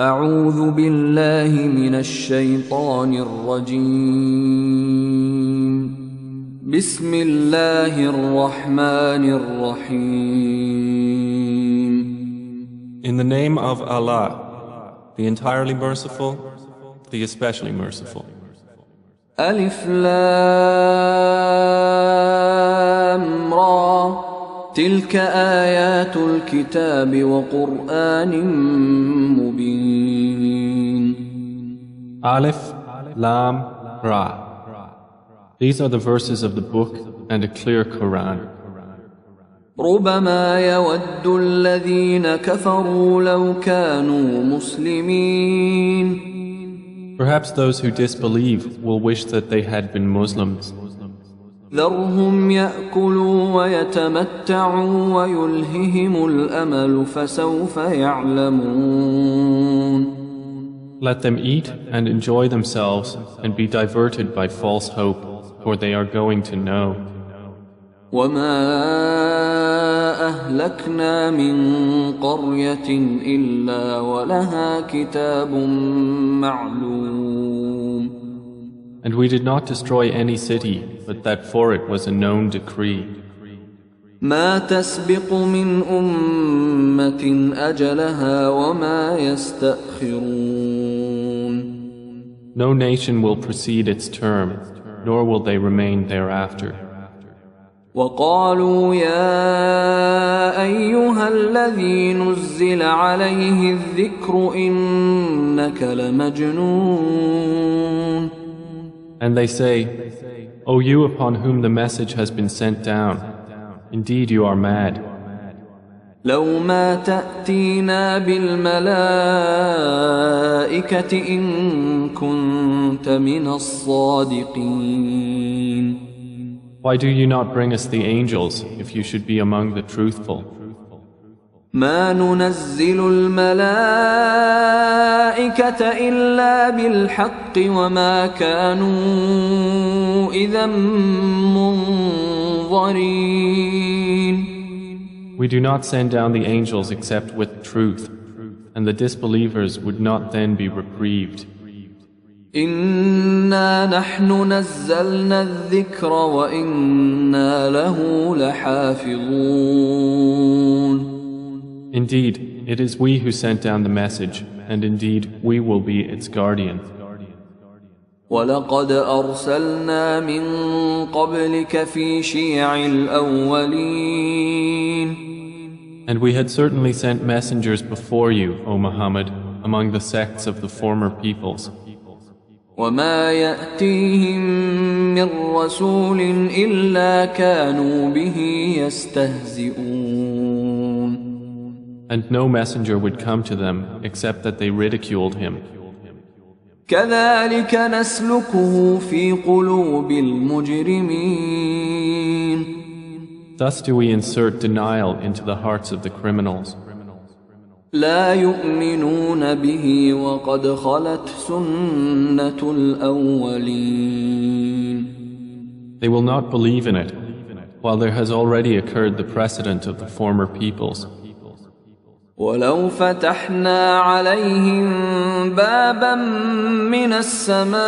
أعوذ بالله من الشيطان الرجيم. بسم الله الرحمن الرحيم. In the name of Allah, the entirely merciful, the especially merciful. ألف لام را تلك آيات الكتاب وقرآن مبين. Alif, Lam, Ra. These are the verses of the book and a clear Quran. ربما يود الذين كفروا لو كانوا مسلمين. Perhaps those who disbelieve will wish that they had been Muslims. ذرهم يأكلوا ويتمتعوا ويلههم الأمل فسوف يعلمون. Let them eat and enjoy themselves and be diverted by false hope, for they are going to know. وما أهلكنا من قرية إلا ولها كتاب معلوم. And we did not destroy any city, but that for it was a known decree. ما تسبق من أمة أجلها وما يستأخرون. No nation will precede its term, nor will they remain thereafter. وقالوا يا أيها الذي نزل عليه الذكر إنك لمجنون. And they say, O you upon whom the message has been sent down, indeed you are mad. لو ما تأتينا بالملائكة إن كنت من الصادقين. Why do you not bring us the angels if you should be among the truthful? ما ننزل الملائكة إلا بالحق وما كانوا إذا منظرين. We do not send down the angels except with truth, and the disbelievers would not then be reprieved. إنا نحن نزلنا الذكر وإنا له لحافظون. Indeed, it is we who sent down the message, and indeed we will be its guardian. ولقد أرسلنا من قبلك في شيع الأولين. And we had certainly sent messengers before you, O Muhammad, among the sects of the former peoples. وما يأتيهم من رسول إلا كانوا به يستهزئون. And no messenger would come to them except that they ridiculed him. كذلك نسلكه في قلوب المجرمين. Thus do we insert denial into the hearts of the criminals. لا يؤمنون به وقد خلت سنة الأولين. They will not believe in it, while there has already occurred the precedent of the former peoples. ولو فتحنا عليهم بابا من السماء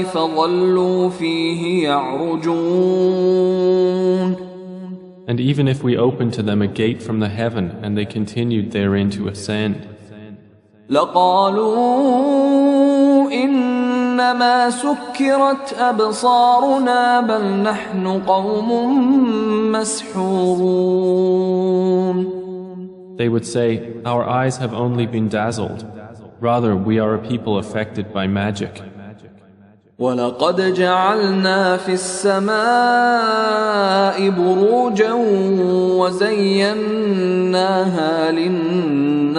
فظلوا فيه يعرجون. And even if we opened to them a gate from the heaven and they continued therein to ascend, لقالوا إنما سكرت أبصارنا بل نحن قوم مسحورون. they would say, Our eyes have only been dazzled. Rather, we are a people affected by magic. ولقد جعلنا في السماء بروجا وزيناها للناظرين.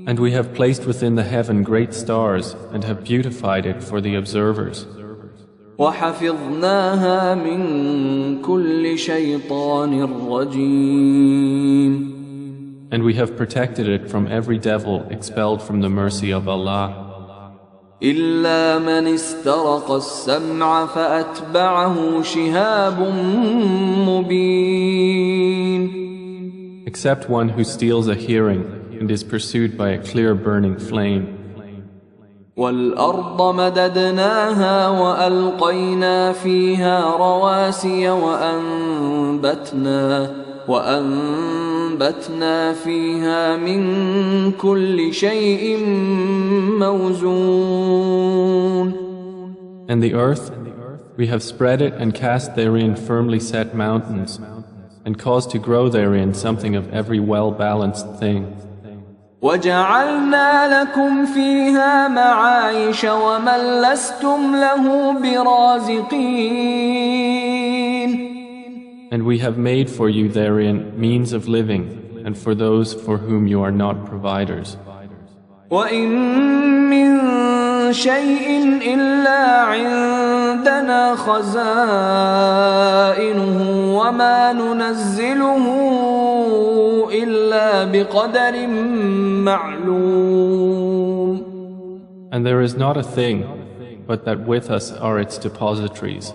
And we have placed within the heaven great stars and have beautified it for the observers. وحفظناها من كل شيطان رجيم. And we have protected it from every devil expelled from the mercy of Allah. إلا من استرق السمع فأتبعه شهاب مبين. except one who steals a hearing and is pursued by a clear burning flame. وَالْأَرْضَ مَدَدْنَاهَا وَأَلْقَيْنَا فِيهَا رَوَاسِيَ وَأَنبَتْنَا فِيهَا مِن كُلِّ شَيْءٍ مَوْزُونٍ. And the earth, we have spread it and cast therein firmly set mountains, and caused to grow therein something of every well-balanced thing. وَجَعَلْنَا لَكُمْ فِيهَا مَعَايِشَ وَمَن لَّسْتُمْ لَهُ بِرَازِقِينَ. And we have made for you therein means of living, and for those for whom you are not providers. وَإِن مِّن شَيْءٍ إِلَّا عِندَنَا خَزَائِنُهُ وَمَا نُنَزِّلُهُ إِلَّا بِقَدَرٍ مَّعْلُومٍ. And there is not a thing, but that with us are its depositories,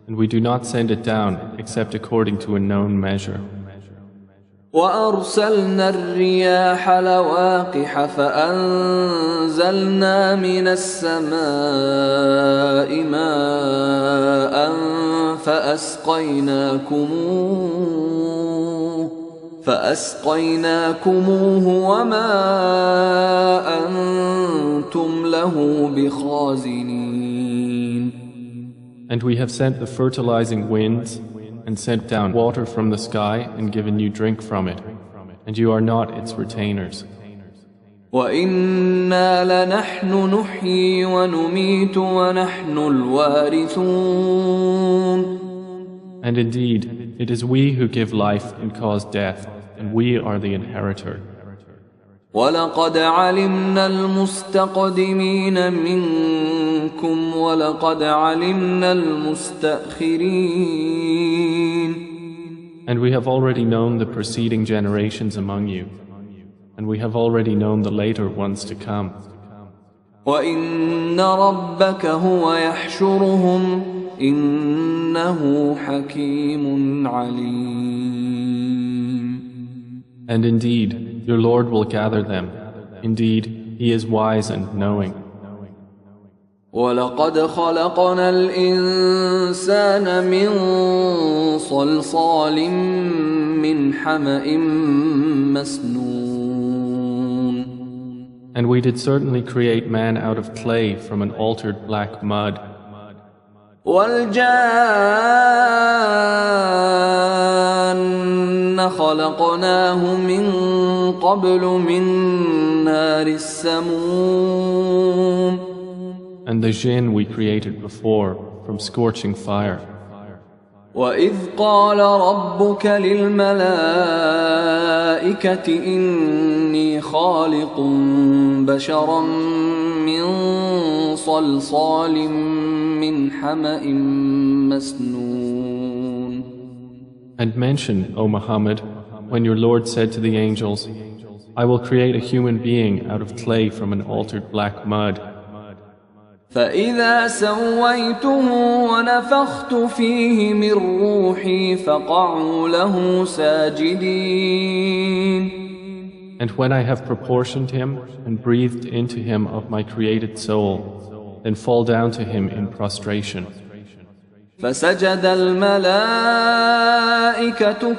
and we do not send it down except according to a known measure. وَأَرْسَلْنَا الرِّيَاحَ لَوَاقِحَ فَأَنزَلْنَا مِنَ السَّمَاءِ مَاءً فَأَسْقَيْنَاكُمُوهُ وَمَا أَنْتُمْ لَهُ بِخَازِنِينَ. And we have sent the fertilizing winds, and sent down water from the sky and given you drink from it, and you are not its retainers. وَإِنَّا لَنَحْنُ نُحْيِي وَنُمِيتُ وَنَحْنُ الْوَارِثُونَ. And indeed, it is we who give life and cause death, and we are the inheritor. وَلَقَدْ عَلِمْنَا الْمُسْتَقْدِمِينَ مِنكُمْ وَلَقَدْ عَلِمْنَا الْمُسْتَأْخِرِينَ. And we have already known the preceding generations among you, and we have already known the later ones to come. وَإِنَّ رَبَّكَ هُوَ يَحْشُرُهُمْ إِنَّهُ حَكِيمٌ عَلِيمٌ. And indeed, your Lord will gather them. Indeed, He is wise and knowing. وَلَقَدْ خَلَقْنَا الْإِنسَانَ مِنْ صَلْصَالٍ مِّنْ حَمَإٍ مَسْنُونٍ. And we did certainly create man out of clay from an altered black mud. وَالْجَانَّ خَلَقْنَاهُ مِنْ قَبْلُ مِنْ نَارِ السَّمُومِ. And the jinn we created before from scorching fire. وَإِذْ قَالَ رَبُّكَ لِلْمَلَائِكَةِ إِنِّي خَالِقٌ بَشَرًا مِّن صَلْصَالٍ مِّنْ حَمَإٍ مَسْنُونٍ. And mention, O Muhammad, when your Lord said to the angels, I will create a human being out of clay from an altered black mud. فَإِذَا سَوَّيْتُهُ وَنَفَخْتُ فِيهِ مِنْ رُوحِي فَقَعُوا لَهُ سَاجِدِينَ. And when I have proportioned him and breathed into him of my created soul, then fall down to him in prostration. فَسَجَدَ الْمَلَائِكَةُ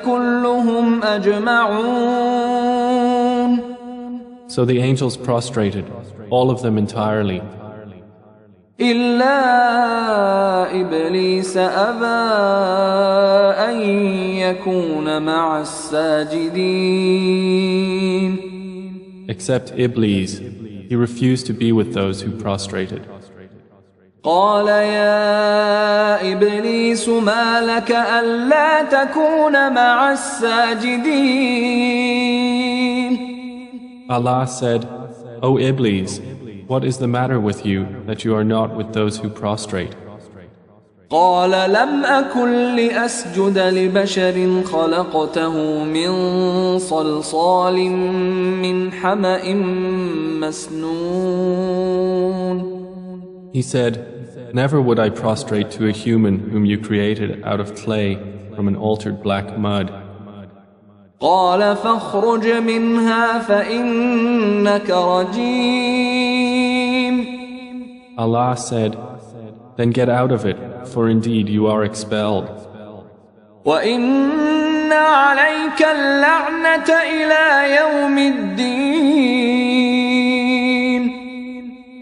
كُلُّهُمْ أَجْمَعُونَ. So the angels prostrated, all of them entirely. إِلَّا إِبْلِيسَ أَبَى أَن يَكُونَ مَعَ السَّاجِدِينَ. Except Iblis, he refused to be with those who prostrated. قَالَ يَا إِبْلِيسُ مَا لَكَ أَلَّا تَكُونَ مَعَ السَّاجِدِينَ. Allah said, O Iblis, what is the matter with you that you are not with those who prostrate? قال لم أكن لأسجد لبشر خلقته من صلصال من حمأ مسنون. He said, never would I prostrate to a human whom you created out of clay from an altered black mud. قال فاخرج منها فإنك رجيم. Allah said, Then get out of it, for indeed you are expelled. وإن عليك اللعنة إلى يوم الدين.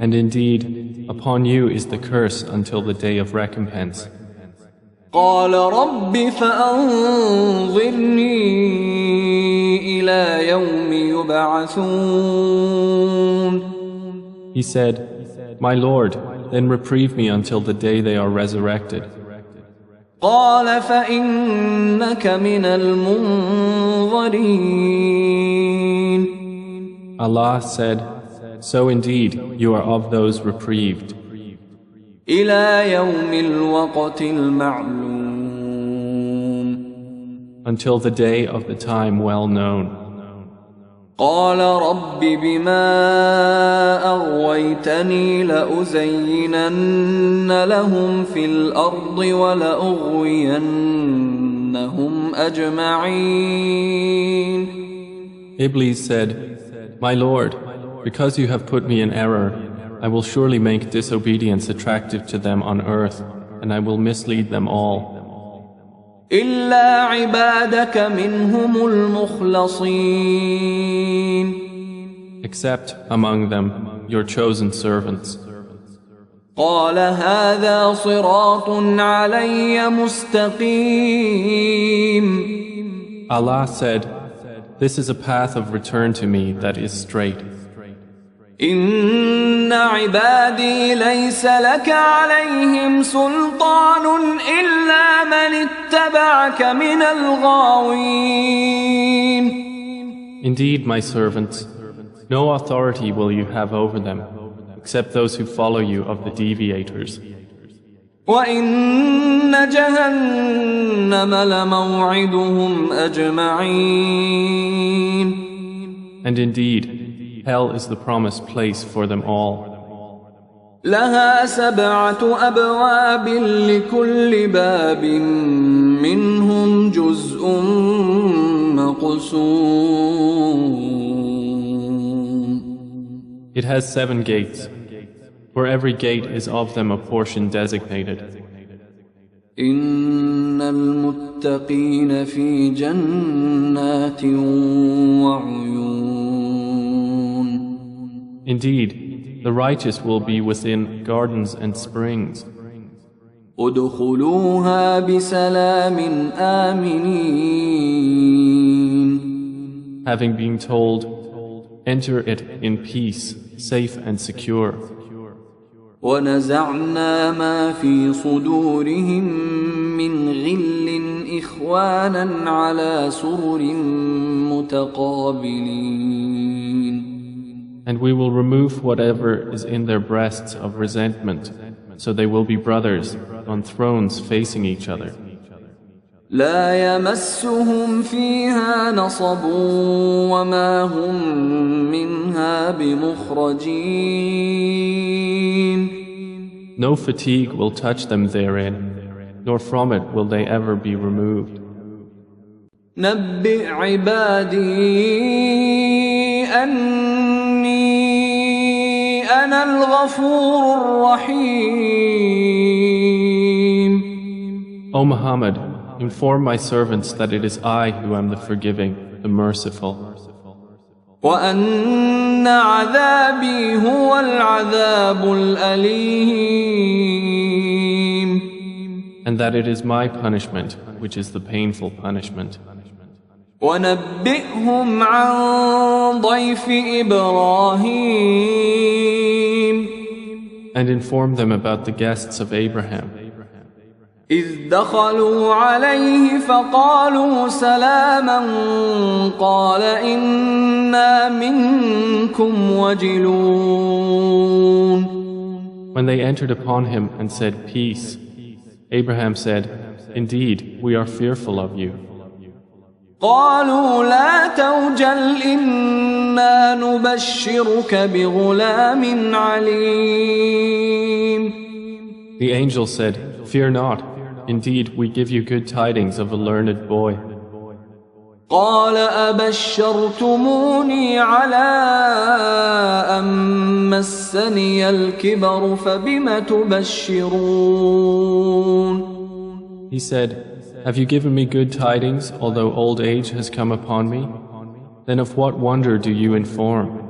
And indeed, upon you is the curse until the day of recompense. قال رب فأنظرني إلى يوم يبعثون. He said, My Lord, then reprieve me until the day they are resurrected. قال فإنك من المنظرين. Allah said, So indeed you are of those reprieved. إلى يوم الوقت المعلوم. Until the day of the time well known. قال رب بما أغويتني لأزينن لهم في الأرض ولأغوينهم أجمعين. Iblis said, My Lord, because you have put me in error, I will surely make disobedience attractive to them on earth, and I will mislead them all. إلا عبادك منهم المخلصين. Except among them your chosen servants. قال هذا صراط علي مستقيم. Allah said, This is a path of return to me that is straight. إن عبادي ليس لك عليهم سلطان إلا من اتبعك من الغاوين. Indeed, my servants, no authority will you have over them, except those who follow you of the deviators. وإن جهنم لموعدهم أجمعين. And indeed, hell is the promised place for them all. لها 7 أبواب لكل باب منهم جزء مقسوم. It has 7 gates. For every gate is of them a portion designated. إن المتقين في جنات وعيون. Indeed, the righteous will be within gardens and springs. ادخلوها بسلام آمنين. Having been told, enter it in peace, safe and secure. ونزعنا ما في صدورهم من غل إخوانا على سرر متقابلين. And we will remove whatever is in their breasts of resentment, so they will be brothers on thrones facing each other. لا يمسهم فيها نصب وما هم منها بمخرجين. No fatigue will touch them therein, nor from it will they ever be removed. نبئ عبادي أني أنا الغفور الرحيم. O Muhammad, inform my servants that it is I who am the forgiving, the merciful. وأن عذابي هو العذاب الأليم. And that it is my punishment, which is the painful punishment. ونبئهم عن ضيف إبراهيم. And inform them about the guests of Abraham. إذ دخلوا عليه فقالوا سلاما قال إنا منكم وجلون. When they entered upon him and said, Peace, Abraham said, Indeed, we are fearful of you. قالوا لا توجل إنا نبشرك بغلام عليم. The angel said, Fear not. Indeed, we give you good tidings of a learned boy. قال أبشرتموني على أن مسني الكبر فبم تبشرون. He said, "Have you given me good tidings, although old age has come upon me? Then of what wonder do you inform?"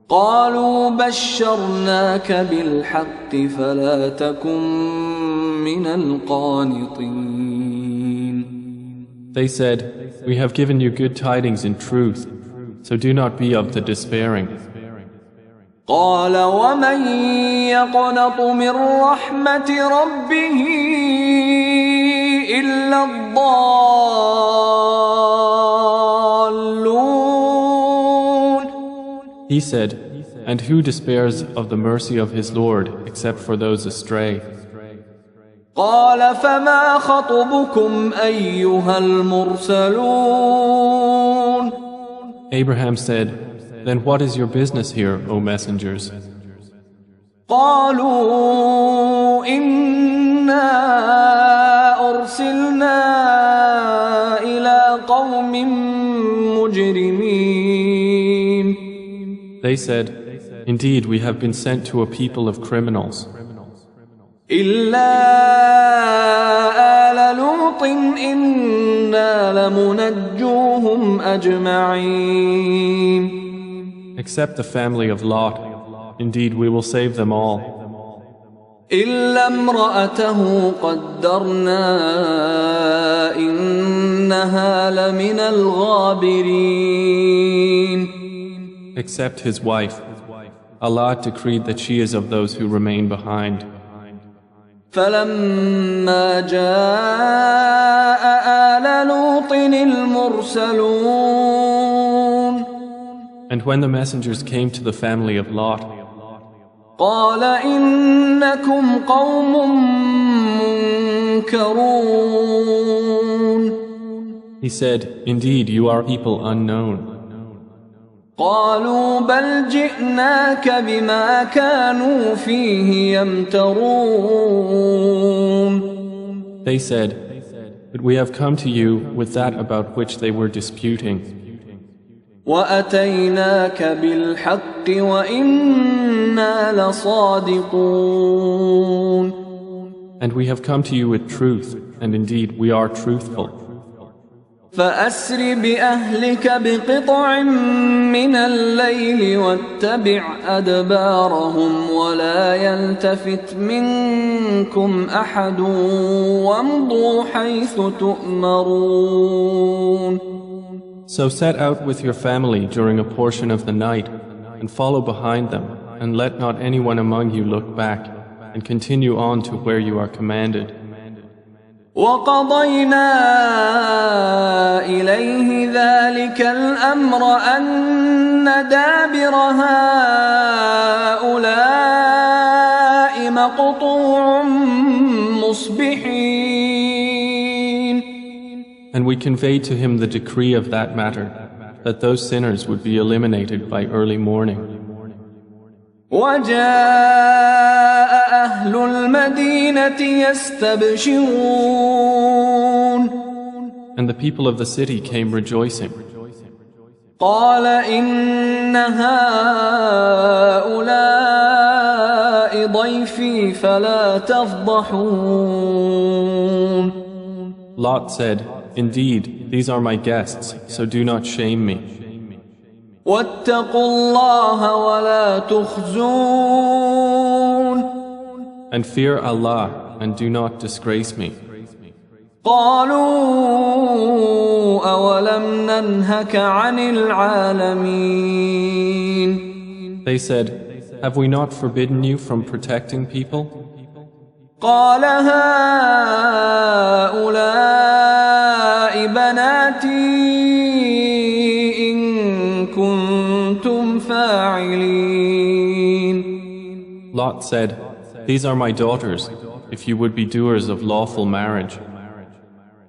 قالوا بشرناك بالحق فلا تكن من القانطين. They said, "We have given you good tidings in truth, so do not be of the despairing." قال ومن يقنط من رحمة ربه إلا الضالون. He said, "And who despairs of the mercy of his Lord except for those astray?" قال فما خطبكم أيها المرسلون. Abraham said, "Then what is your business here, O messengers?" قالوا إنا أرسلنا إلى قوم مجرمين. They said, "Indeed, we have been sent to a people of criminals. إلا آل لوط إنا لمنجوهم أجمعين. Except the family of Lot. Indeed, we will save them all. إلا امرأته قدرنا إنها لمن الغابرين. Except his wife. Allah decreed that she is of those who remain behind. فلما جاء آل لوط المرسلون. And when the messengers came to the family of Lot, قال إنكم قوم منكرون. he said, "Indeed, you are people unknown." قالوا بل جئناك بما كانوا فيه يمترون. They said, "But we have come to you with that about which they were disputing. وأتيناك بالحق وإنا لصادقون. And we have come to you with truth, and indeed we are truthful. فأسر بأهلك بقطع من الليل واتبع أدبارهم ولا يلتفت منكم أحد وامضوا حيث تؤمرون. So set out with your family during a portion of the night, and follow behind them, and let not anyone among you look back, and continue on to where you are commanded. وقضينا إليه ذلك الأمر أن دابر هؤلاء مقطوع مصبحين. And we conveyed to him the decree of that matter, that those sinners would be eliminated by early morning. وجاء أهل المدينة يستبشرون. And the people of the city came rejoicing. قال إن هؤلاء ضيفي فلا تفضحون. Lot said, "Indeed, these are my guests, so do not shame me. واتقوا الله ولا تخزون. And fear Allah, and do not disgrace me." قالوا أولم ننهك عن العالمين. They said, "Have we not forbidden you from protecting people?" قال هؤلاء بناتي إن كنتم فاعلين. Lot said, "These are my daughters, if you would be doers of lawful marriage."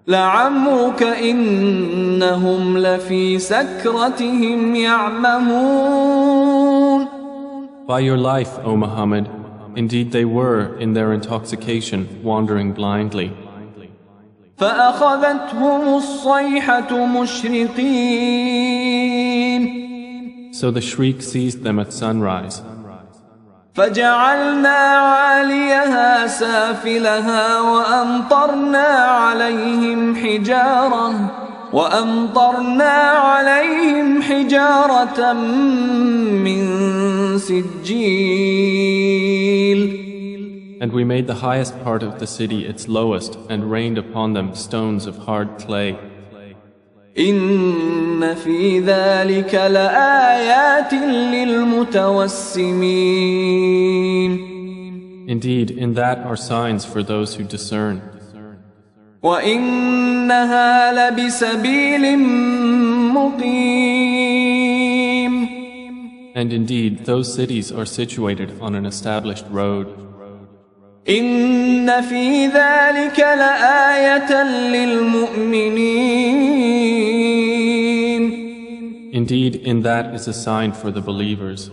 لعمرك إنهم لفي سكرتهم يعمهون. By your life, O Muhammad, indeed they were in their intoxication wandering blindly. فأخذتهم الصيحة مشرقين So the shriek seized them at sunrise. فجعلنا عاليها سافلها وأمطرنا عليهم حجارة من سجيل. And we made the highest part of the city its lowest and rained upon them stones of hard clay. إن في ذلك لآيات للمتوسمين. Indeed, in that are signs for those who discern. وإنها لبسبيل مقيم. And indeed, those cities are situated on an established road. إن في ذلك لآية للمؤمنين. Indeed, in that is a sign for the believers.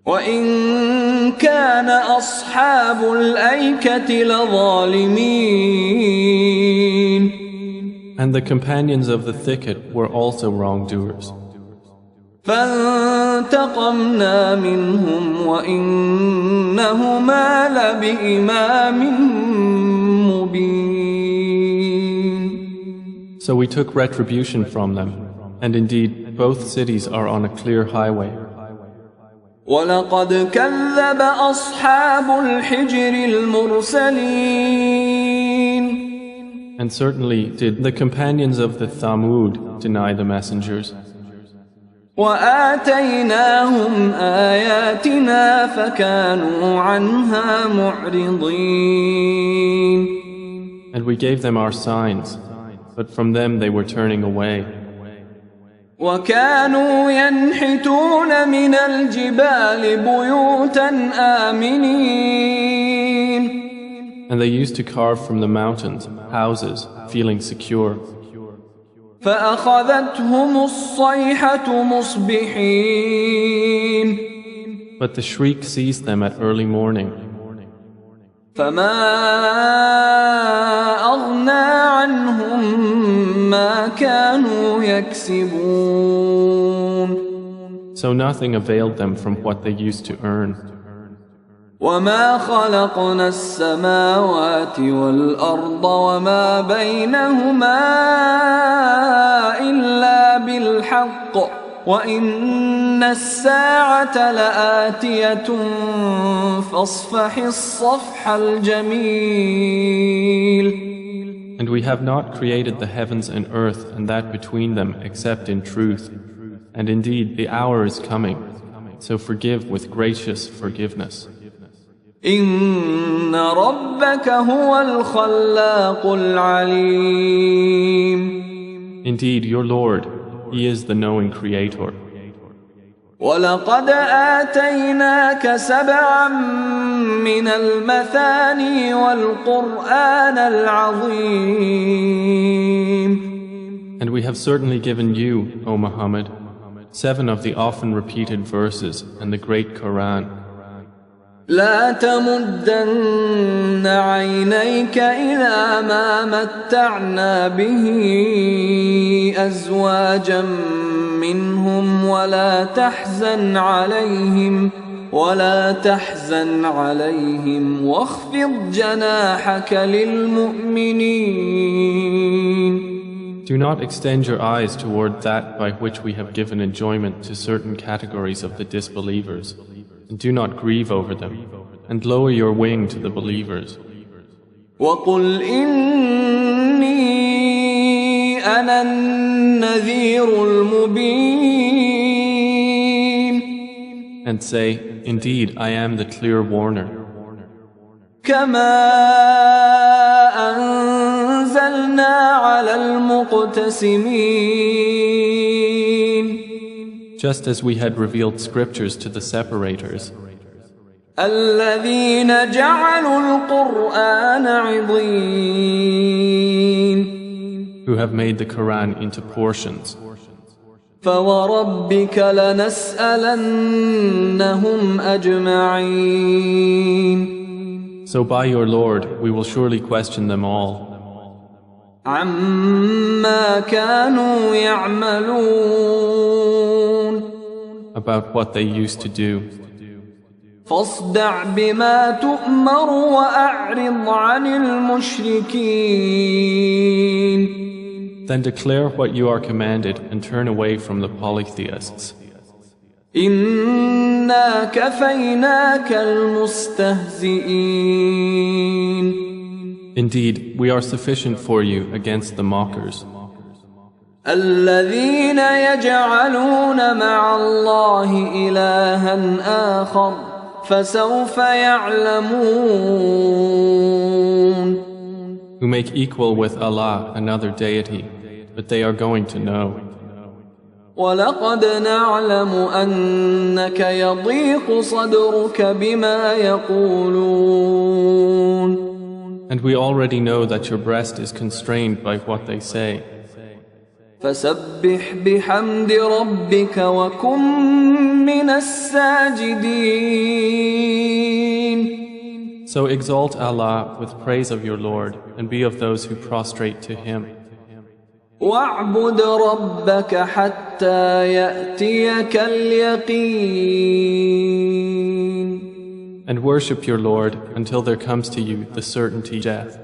وإن كان أصحاب الأيكة لظالمين. And the companions of the thicket were also wrongdoers. فانتقمنا منهم وإنهما لبإمام مبين. So we took retribution from them, and indeed both cities are on a clear highway. ولقد كذب أصحاب الحجر المرسلين. And certainly did the companions of the Thamud deny the messengers. وآتيناهم آياتنا فكانوا عنها معرضين. And we gave them our signs, but from them they were turning away. وكانوا ينحتون من الجبال بيوتا آمنين. And they used to carve from the mountains houses, feeling secure. فأخذتهم الصيحة مصبحين. But the shriek seized them at early morning. فما أغنى عنهم ما كانوا يكسبون. So nothing availed them from what they used to earn. وما خلقنا السماوات والأرض وما بينهما إلا بالحق وإن الساعة لآتية فاصفح الصفح الجميل. And we have not created the heavens and earth and that between them except in truth. And indeed the hour is coming, so forgive with gracious forgiveness. إن ربك هو الخلاق العليم. Indeed, your Lord, He is the knowing Creator. ولقد آتيناك سبعا من المثاني والقرآن العظيم. And we have certainly given you, O Muhammad, 7 of the often repeated verses and the great Quran. لا تمدن عينيك إلى ما متعنا به أزواجا منهم ولا تحزن عليهم واخفض جناحك للمؤمنين. Do not extend your eyes toward that by which we have given enjoyment to certain categories of the disbelievers, and do not grieve over them, and lower your wing to the believers. وَقُلْ إِنِّي أَنَا النَّذِيرُ الْمُبِينُ. And say, indeed, I am the clear warner. كَمَا أَنزَلْنَا عَلَى الْمُقْتَسِمِينَ. Just as we had revealed scriptures to the separators, الَّذِينَ جَعَلُوا الْقُرْآنَ عِضِينَ. who have made the Quran into portions. فَوَرَبِّكَ لَنَسْأَلَنَّهُمْ أَجْمَعِينَ. So by your Lord, we will surely question them all. عما كانوا يعملون about what they used to do. فاصدع بما تؤمر وأعرض عن المشركين Then declare what you are commanded and turn away from the polytheists. إنا كفيناك المستهزئين Indeed, we are sufficient for you against the mockers. الذين يجعلون مع الله إلها آخر فسوف يعلمون Who make equal with Allah another deity, but they are going to know. ولقد نعلم أنك يضيق صدرك بما يقولون And we already know that your breast is constrained by what they say. فسبح بحمد ربك وكن من الساجدين So exalt Allah with praise of your Lord and be of those who prostrate to Him. واعبد ربك حتى يأتيك اليقين And worship your Lord until there comes to you the certainty of death.